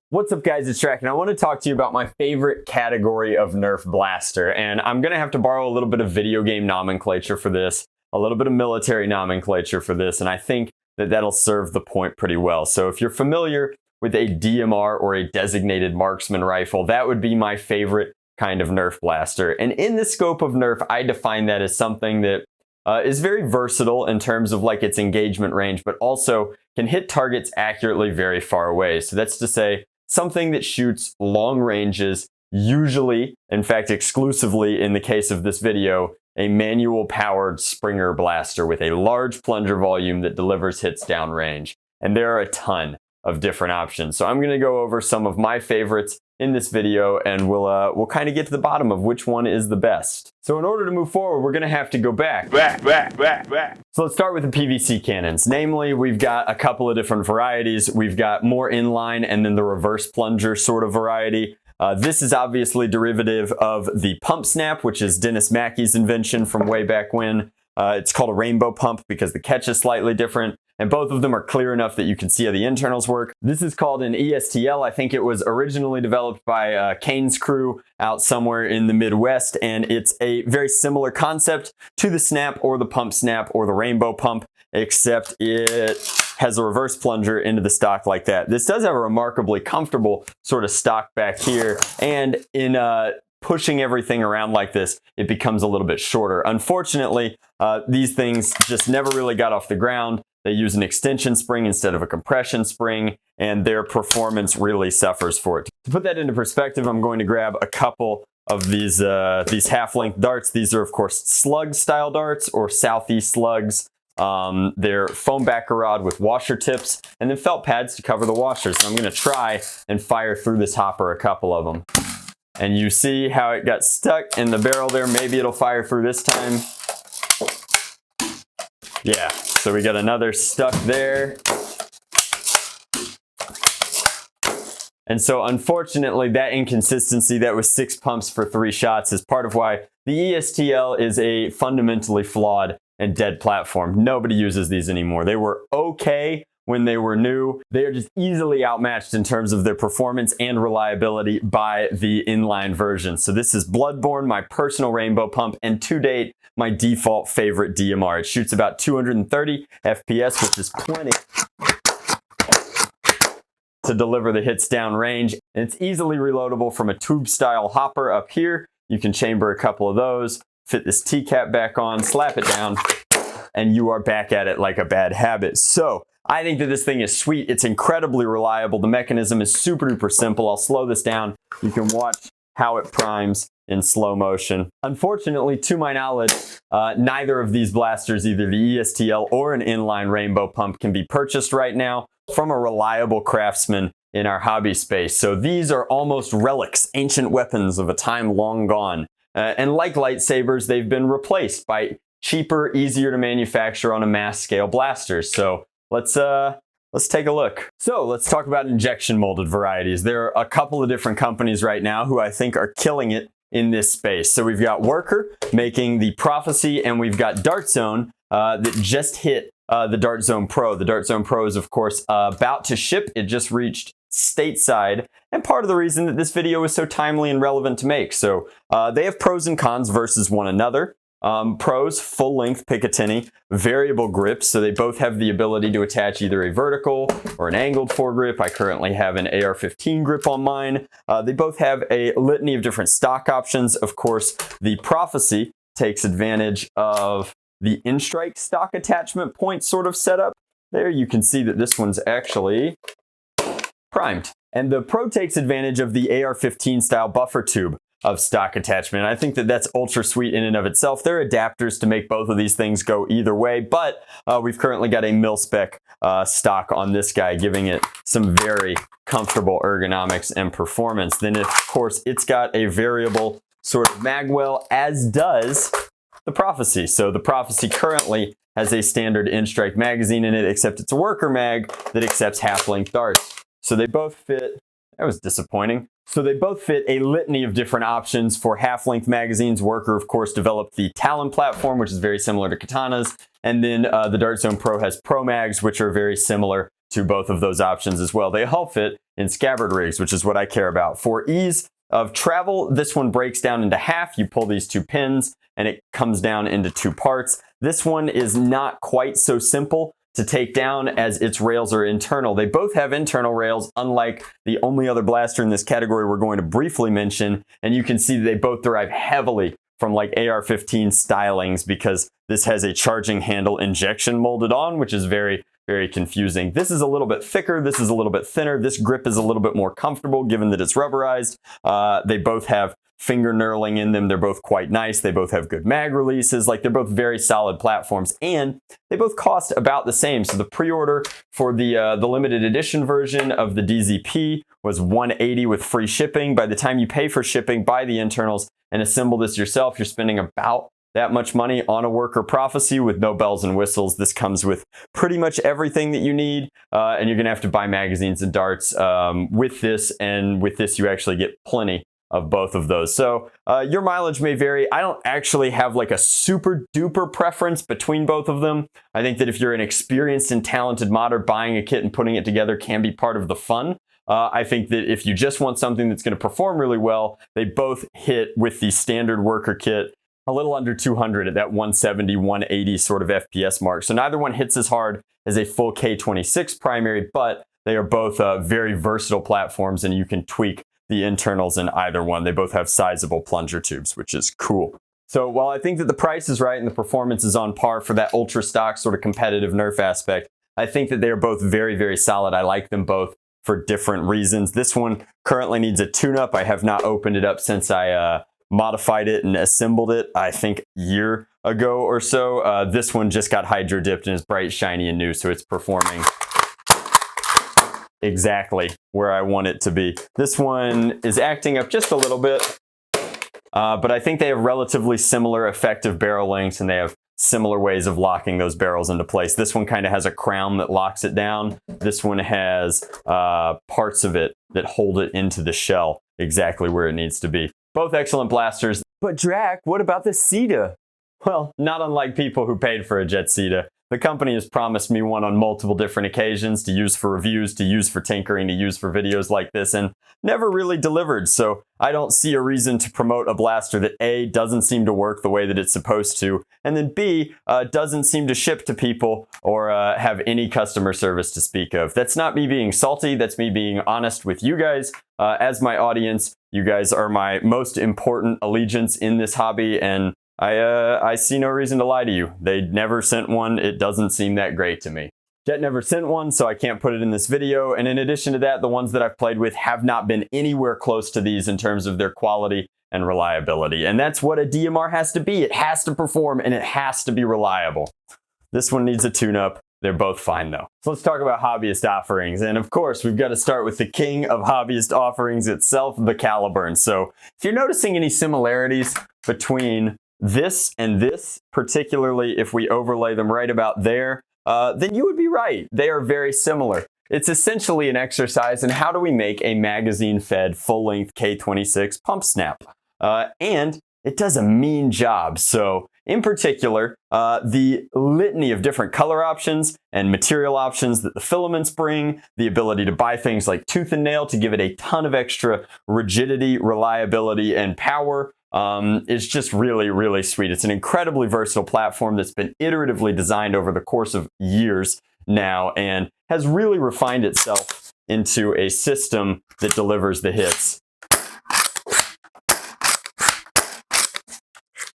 What's up guys, it's Drac, and I want to talk to you about my favorite category of Nerf blaster. And I'm going to have to borrow a little bit of video game nomenclature for this, a little bit of military nomenclature for this, and I think that that'll serve the point pretty well. So if you're familiar with a DMR or a Designated Marksman rifle, that would be my favorite kind of Nerf blaster. And in the scope of Nerf, I define that as something that is very versatile in terms of like its engagement range, but also can hit targets accurately very far away. So that's to say, something that shoots long ranges, usually, in fact exclusively in the case of this video, a manual powered Springer blaster with a large plunger volume that delivers hits downrange. And there are a ton of different options. So I'm going to go over some of my favorites in this video, and we'll kind of get to the bottom of which one is the best. So in order to move forward, we're going to have to go back. So let's start with the PVC cannons. Namely, we've got a couple of different varieties. We've got more inline and then the reverse plunger sort of variety. This is obviously derivative of the pump snap, which is Dennis Mackey's invention from way back when. It's called a rainbow pump because the catch is slightly different, and both of them are clear enough that you can see how the internals work. This is called an ESTL. I think it was originally developed by Kane's crew out somewhere in the Midwest, and it's a very similar concept to the snap or the pump snap or the rainbow pump, except it has a reverse plunger into the stock like that. This does have a remarkably comfortable sort of stock back here, and in pushing everything around like this, it becomes a little bit shorter. Unfortunately, these things just never really got off the ground. They use an extension spring instead of a compression spring, and their performance really suffers for it. To put that into perspective, I'm going to grab a couple of these half-length darts. These are, of course, slug style darts or Southeast slugs. They're foam backer rod with washer tips and then felt pads to cover the washers. So I'm going to try and fire through this hopper a couple of them. And you see how it got stuck in the barrel there. Maybe it'll fire through this time. Yeah, so we got another stuck there. And so unfortunately, that inconsistency, that was 6 pumps for 3 shots, is part of why the ESTL is a fundamentally flawed and dead platform. Nobody uses these anymore. They were okay when they were new. They are just easily outmatched in terms of their performance and reliability by the inline version. So this is Bloodborne, my personal rainbow pump, and to date, my default favorite DMR. It shoots about 230 FPS, which is plenty to deliver the hits downrange. And it's easily reloadable from a tube style hopper up here. You can chamber a couple of those, fit this T-cap back on, slap it down, and you are back at it like a bad habit. So I think that this thing is sweet. It's incredibly reliable. The mechanism is super duper simple. I'll slow this down. You can watch how it primes in slow motion. Unfortunately, to my knowledge, neither of these blasters, either the ESTL or an inline rainbow pump, can be purchased right now from a reliable craftsman in our hobby space. So these are almost relics, ancient weapons of a time long gone. And like lightsabers, they've been replaced by cheaper, easier to manufacture on a mass scale blasters. So let's take a look. So let's talk about injection molded varieties. There are a couple of different companies right now who I think are killing it in this space. So we've got Worker making the Prophecy, and we've got Dart Zone that just hit the Dart Zone Pro. The Dart Zone Pro is, of course, about to ship. It just reached stateside, and part of the reason that this video is so timely and relevant to make. So they have pros and cons versus one another. Pros, full-length Picatinny, variable grips, so they both have the ability to attach either a vertical or an angled foregrip. I currently have an AR-15 grip on mine. They both have a litany of different stock options. Of course, the Prophecy takes advantage of the in-strike stock attachment point sort of setup. There you can see that this one's actually primed. And the Pro takes advantage of the AR-15 style buffer tube of stock attachment. I think that that's ultra sweet in and of itself. There are adapters to make both of these things go either way, but we've currently got a mil-spec stock on this guy, giving it some very comfortable ergonomics and performance. Then, of course, it's got a variable sort of magwell, as does the Prophecy. So the Prophecy currently has a standard in-strike magazine in it, except it's a Worker mag that accepts half-length darts. So they both fit That was disappointing. So they both fit a litany of different options for half-length magazines. Worker, of course, developed the Talon platform, which is very similar to Katana's. And then the Dart Zone Pro has Pro Mags, which are very similar to both of those options as well. They all fit in scabbard rigs, which is what I care about. For ease of travel, this one breaks down into half. You pull these two pins and it comes down into two parts. This one is not quite so simple to take down as its rails are internal. They both have internal rails, unlike the only other blaster in this category we're going to briefly mention. And you can see that they both derive heavily from like AR-15 stylings, because this has a charging handle injection molded on, which is very, very confusing. This is a little bit thicker. This is a little bit thinner. This grip is a little bit more comfortable given that it's rubberized. They both have finger knurling in them. They're both quite nice. They both have good mag releases. Like, they're both very solid platforms, and they both cost about the same. So the pre-order for the limited edition version of the DZP was $180 with free shipping. By the time you pay for shipping, buy the internals and assemble this yourself, you're spending about that much money on a Worker Prophecy with no bells and whistles. This comes with pretty much everything that you need, and you're gonna have to buy magazines and darts with this, and with this you actually get plenty of both of those. So your mileage may vary. I don't actually have like a super duper preference between both of them. I think that if you're an experienced and talented modder, buying a kit and putting it together can be part of the fun. I think that if you just want something that's going to perform really well, they both hit with the standard Worker kit a little under 200 at that 170, 180 sort of FPS mark. So neither one hits as hard as a full K26 primary, but they are both very versatile platforms, and you can tweak the internals in either one. They both have sizable plunger tubes, which is cool. So while I think that the price is right and the performance is on par for that ultra stock sort of competitive Nerf aspect, I think that they are both very, very solid. I like them both for different reasons. This one currently needs a tune-up. I have not opened it up since I modified it and assembled it, I think a year ago or so. This one just got hydro dipped and is bright, shiny, and new, so it's performing exactly where I want it to be. This one is acting up just a little bit, but I think they have relatively similar effective barrel lengths, and they have similar ways of locking those barrels into place. This one kind of has a crown that locks it down. This one has parts of it that hold it into the shell exactly where it needs to be. Both excellent blasters. But Drac, what about the Sita? Well, not unlike people who paid for a Jet Sita, the company has promised me one on multiple different occasions to use for reviews, to use for tinkering, to use for videos like this, and never really delivered. So I don't see a reason to promote a blaster that A, doesn't seem to work the way that it's supposed to, and then B, doesn't seem to ship to people or have any customer service to speak of. That's not me being salty, that's me being honest with you guys. As my audience, you guys are my most important allegiance in this hobby, and I see no reason to lie to you. They never sent one. It doesn't seem that great to me. Jet never sent one, so I can't put it in this video. And in addition to that, the ones that I've played with have not been anywhere close to these in terms of their quality and reliability. And that's what a DMR has to be. It has to perform, and it has to be reliable. This one needs a tune-up. They're both fine though. So let's talk about hobbyist offerings. And of course, we've got to start with the king of hobbyist offerings itself, the Caliburn. So if you're noticing any similarities between this and this, particularly if we overlay them right about there, then you would be right. They are very similar. It's essentially an exercise in how do we make a magazine-fed full-length K26 pump snap. And it does a mean job. So in particular, the litany of different color options and material options that the filaments bring, the ability to buy things like tooth and nail to give it a ton of extra rigidity, reliability, and power, is just really, really sweet. It's an incredibly versatile platform that's been iteratively designed over the course of years now and has really refined itself into a system that delivers the hits.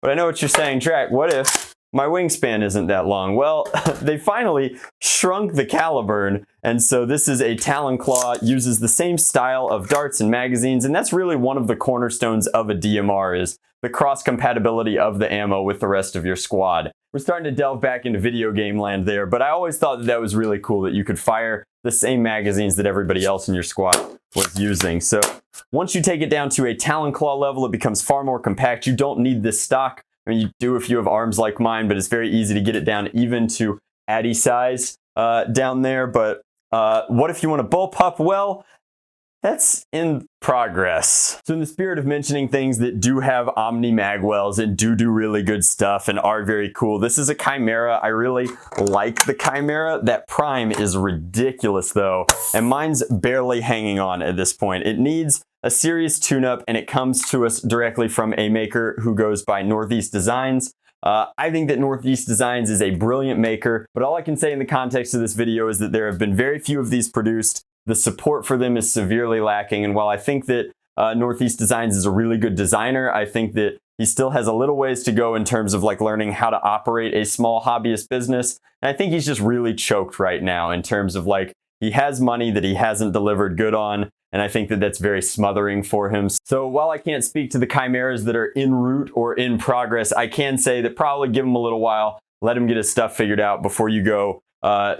But I know what you're saying, Drac, what if my wingspan isn't that long? Well, they finally shrunk the Caliburn, and so this is a Talon Claw, uses the same style of darts and magazines, and that's really one of the cornerstones of a DMR, is the cross-compatibility of the ammo with the rest of your squad. We're starting to delve back into video game land there, but I always thought that that was really cool, that you could fire the same magazines that everybody else in your squad was using. So once you take it down to a Talon Claw level, it becomes far more compact. You don't need this stock. I mean, you do if you have arms like mine, but it's very easy to get it down even to Addy size down there. But what if you want a Bullpup? Well, that's in progress. So in the spirit of mentioning things that do have Omni magwells and do really good stuff and are very cool, this is a chimera. I really like the chimera. That prime is ridiculous though, and mine's barely hanging on at this point. It needs a serious tune-up, and it comes to us directly from a maker who goes by Northeast Designs. I think that Northeast Designs is a brilliant maker, but all I can say in the context of this video is that there have been very few of these produced. The support for them is severely lacking, and while I think that Northeast Designs is a really good designer, I think that he still has a little ways to go in terms of like learning how to operate a small hobbyist business. And I think he's just really choked right now in terms of like, he has money that he hasn't delivered good on, and I think that that's very smothering for him. So while I can't speak to the chimeras that are en route or in progress, I can say that probably give him a little while, let him get his stuff figured out before you go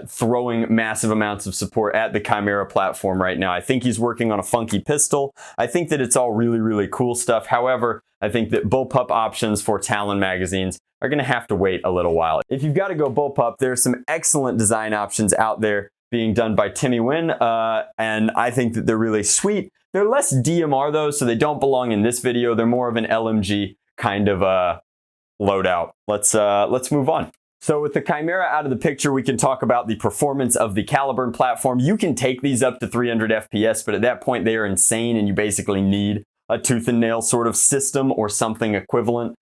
throwing massive amounts of support at the chimera platform right now. I think he's working on a funky pistol. I think that it's all really cool stuff. However, I think that Bullpup options for Talon magazines are gonna have to wait a little while. If you've got to go Bullpup, there's some excellent design options out there being done by Timmy Wynn, and I think that they're really sweet. They're less DMR though, so they don't belong in this video. They're more of an LMG kind of loadout. Let's move on. So with the chimera out of the picture, we can talk about the performance of the Caliburn platform. You can take these up to 300 FPS, but at that point they are insane, and you basically need a tooth and nail sort of system or something equivalent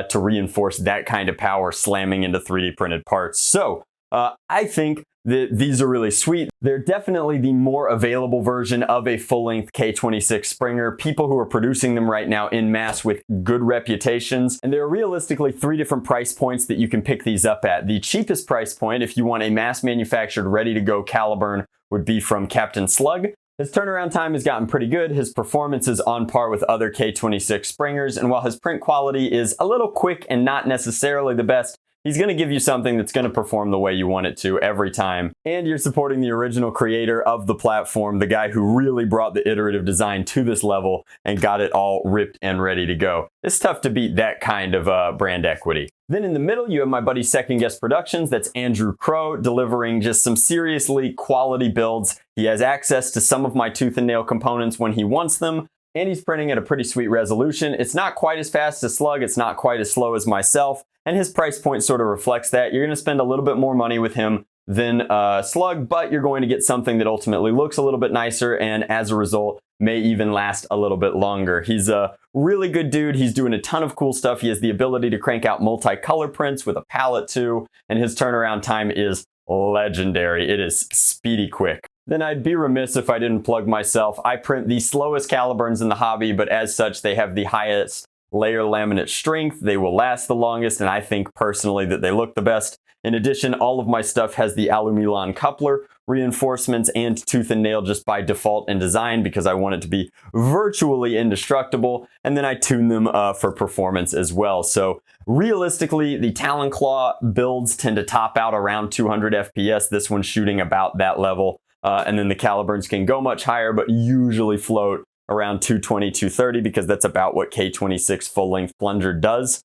to reinforce that kind of power slamming into 3D printed parts. So I think that these are really sweet. They're definitely the more available version of a full-length K26 Springer. People who are producing them right now in mass with good reputations. And there are realistically 3 different price points that you can pick these up at. The cheapest price point, if you want a mass-manufactured, ready-to-go Caliburn, would be from Captain Slug. His turnaround time has gotten pretty good. His performance is on par with other K26 Springers, and while his print quality is a little quick and not necessarily the best, he's going to give you something that's going to perform the way you want it to every time. And you're supporting the original creator of the platform, the guy who really brought the iterative design to this level and got it all ripped and ready to go. It's tough to beat that kind of brand equity. Then in the middle, you have my buddy Second Guess Productions. That's Andrew Crow, delivering just some seriously quality builds. He has access to some of my tooth and nail components when he wants them, and he's printing at a pretty sweet resolution. It's not quite as fast as Slug, it's not quite as slow as myself, and his price point sort of reflects that. You're going to spend a little bit more money with him than Slug, but you're going to get something that ultimately looks a little bit nicer, and as a result, may even last a little bit longer. He's a really good dude. He's doing a ton of cool stuff. He has the ability to crank out multicolor prints with a palette too, and his turnaround time is legendary. It is speedy quick. Then I'd be remiss if I didn't plug myself. I print the slowest Caliburns in the hobby, but as such, they have the highest layer laminate strength. They will last the longest, and I think personally that they look the best. In addition, all of my stuff has the Alumilan coupler, reinforcements, and tooth and nail just by default in design because I want it to be virtually indestructible, and then I tune them for performance as well. So realistically, the Talon Claw builds tend to top out around 200 FPS, this one's shooting about that level, and then the Caliburns can go much higher, but usually float around 220, 230 because that's about what K26 full-length plunger does.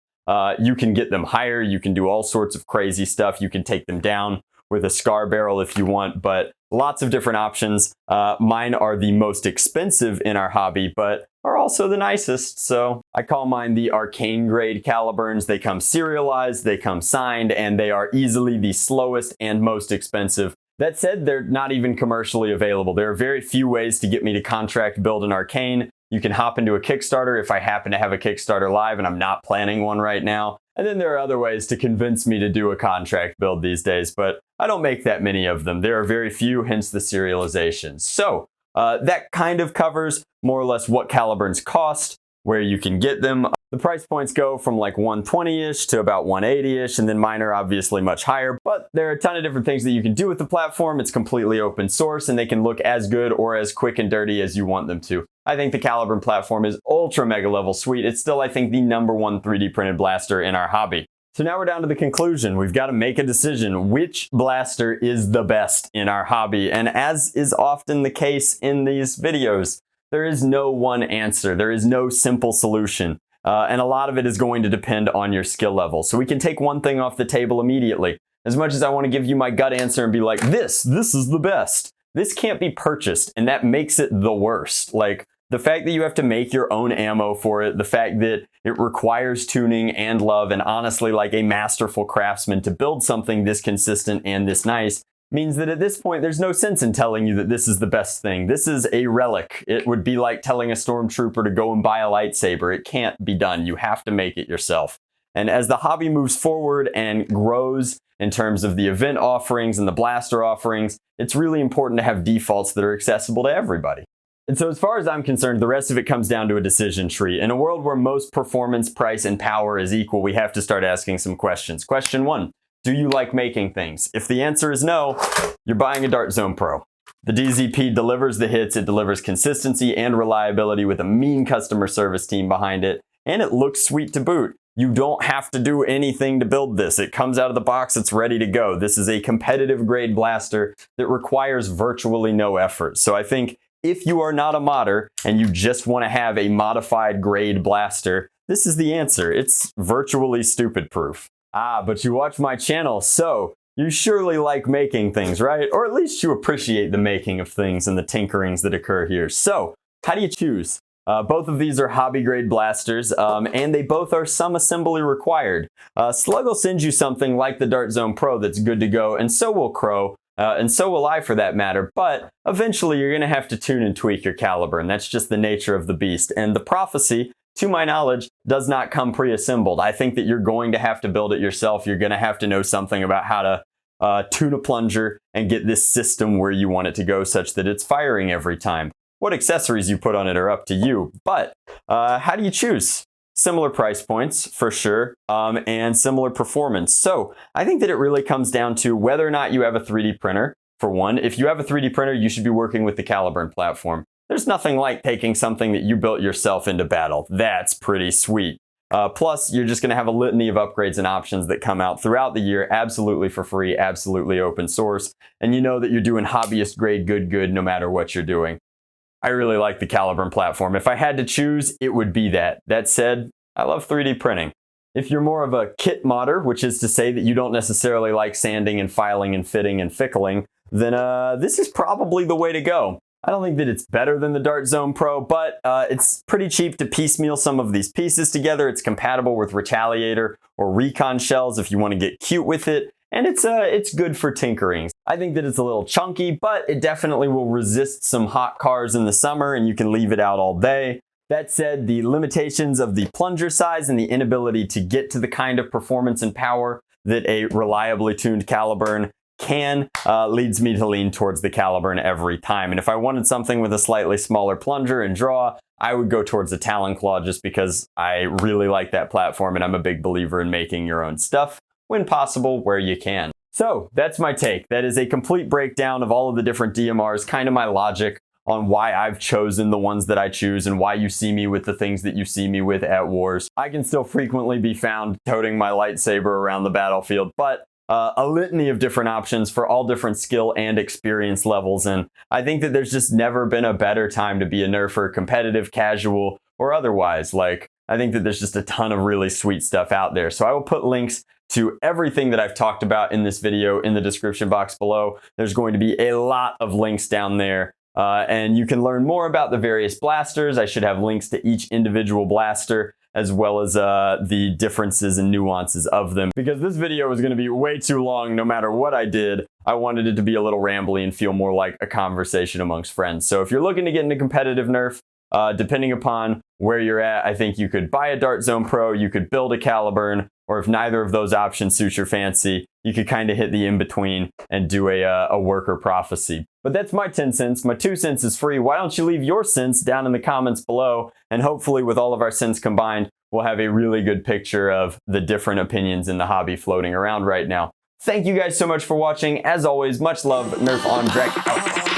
You can get them higher, you can do all sorts of crazy stuff, you can take them down with a scar barrel if you want, but lots of different options. Mine are the most expensive in our hobby, but are also the nicest, so I call mine the arcane grade Caliburns. They come serialized, they come signed, and they are easily the slowest and most expensive. That said, they're not even commercially available. There are very few ways to get me to contract build an arcane. You can hop into a Kickstarter if I happen to have a Kickstarter live, and I'm not planning one right now. And then there are other ways to convince me to do a contract build these days, but I don't make that many of them. There are very few, hence the serialization. So that kind of covers more or less what Caliburns cost, where you can get them. The price points go from like 120-ish to about 180-ish, and then mine are obviously much higher, but there are a ton of different things that you can do with the platform. It's completely open source, and they can look as good or as quick and dirty as you want them to. I think the Caliburn platform is ultra mega level sweet. It's still, I think, the #1 3D printed blaster in our hobby. So now we're down to the conclusion. We've got to make a decision. Which blaster is the best in our hobby? And as is often the case in these videos, there is no one answer. There is no simple solution. And a lot of it is going to depend on your skill level. So we can take one thing off the table immediately. As much as I want to give you my gut answer and be like, this is the best, this can't be purchased, and that makes it the worst. Like, the fact that you have to make your own ammo for it, the fact that it requires tuning and love, and honestly, like a masterful craftsman to build something this consistent and this nice, means that at this point, there's no sense in telling you that this is the best thing. This is a relic. It would be like telling a stormtrooper to go and buy a lightsaber. It can't be done. You have to make it yourself. And as the hobby moves forward and grows in terms of the event offerings and the blaster offerings, it's really important to have defaults that are accessible to everybody. And so as far as I'm concerned, the rest of it comes down to a decision tree. In a world where most performance, price, and power is equal, we have to start asking some questions. Question 1. Do you like making things? If the answer is no, you're buying a Dart Zone Pro. The DZP delivers the hits, it delivers consistency and reliability with a mean customer service team behind it, and it looks sweet to boot. You don't have to do anything to build this. It comes out of the box, it's ready to go. This is a competitive grade blaster that requires virtually no effort. So I think if you are not a modder and you just want to have a modified grade blaster, this is the answer. It's virtually stupid proof. Ah, but you watch my channel, so you surely like making things, right? Or at least you appreciate the making of things and the tinkerings that occur here. So, how do you choose? Both of these are hobby grade blasters, and they both are some assembly required. Slug will send you something like the Dart Zone Pro that's good to go, and so will Crow, and so will I for that matter, but eventually you're going to have to tune and tweak your Caliburn. That's just the nature of the beast. And the Prophecy, to my knowledge, does not come pre-assembled. I think that you're going to have to build it yourself. You're going to have to know something about how to tune a plunger and get this system where you want it to go such that it's firing every time. What accessories you put on it are up to you, but how do you choose? Similar price points, for sure, and similar performance. So I think that it really comes down to whether or not you have a 3D printer, for one. If you have a 3D printer, you should be working with the Caliburn platform. There's nothing like taking something that you built yourself into battle. That's pretty sweet. Plus, you're just going to have a litany of upgrades and options that come out throughout the year, absolutely for free, absolutely open source, and you know that you're doing hobbyist grade good no matter what you're doing. I really like the Caliburn platform. If I had to choose, it would be that. That said, I love 3D printing. If you're more of a kit modder, which is to say that you don't necessarily like sanding and filing and fitting and fickling, then this is probably the way to go. I don't think that it's better than the Dart Zone Pro, but it's pretty cheap to piecemeal some of these pieces together. It's compatible with Retaliator or Recon shells if you want to get cute with it, and it's good for tinkering. I think that it's a little chunky, but it definitely will resist some hot cars in the summer, and you can leave it out all day. That said, the limitations of the plunger size and the inability to get to the kind of performance and power that a reliably tuned Caliburn can leads me to lean towards the Caliburn every time. And if I wanted something with a slightly smaller plunger and draw, I would go towards the Talon Claw just because I really like that platform and I'm a big believer in making your own stuff when possible, where you can. So that's my take. That is a complete breakdown of all of the different DMRs, kind of my logic on why I've chosen the ones that I choose and why you see me with the things that you see me with at wars. I can still frequently be found toting my lightsaber around the battlefield, but a litany of different options for all different skill and experience levels, and I think that there's just never been a better time to be a Nerfer, competitive, casual, or otherwise. Like, I think that there's just a ton of really sweet stuff out there. So I will put links to everything that I've talked about in this video in the description box below. There's going to be a lot of links down there. And you can learn more about the various blasters. I should have links to each individual blaster, as well as the differences and nuances of them. Because this video was going to be way too long no matter what I did. I wanted it to be a little rambly and feel more like a conversation amongst friends. So if you're looking to get into competitive Nerf, depending upon where you're at, I think you could buy a Dart Zone Pro, you could build a Caliburn, or if neither of those options suit your fancy, you could kind of hit the in-between and do a worker Prophecy. But that's my 10 cents. My 2 cents is free. Why don't you leave your cents down in the comments below? And hopefully with all of our cents combined, we'll have a really good picture of the different opinions in the hobby floating around right now. Thank you guys so much for watching. As always, much love, Nerf on Drac.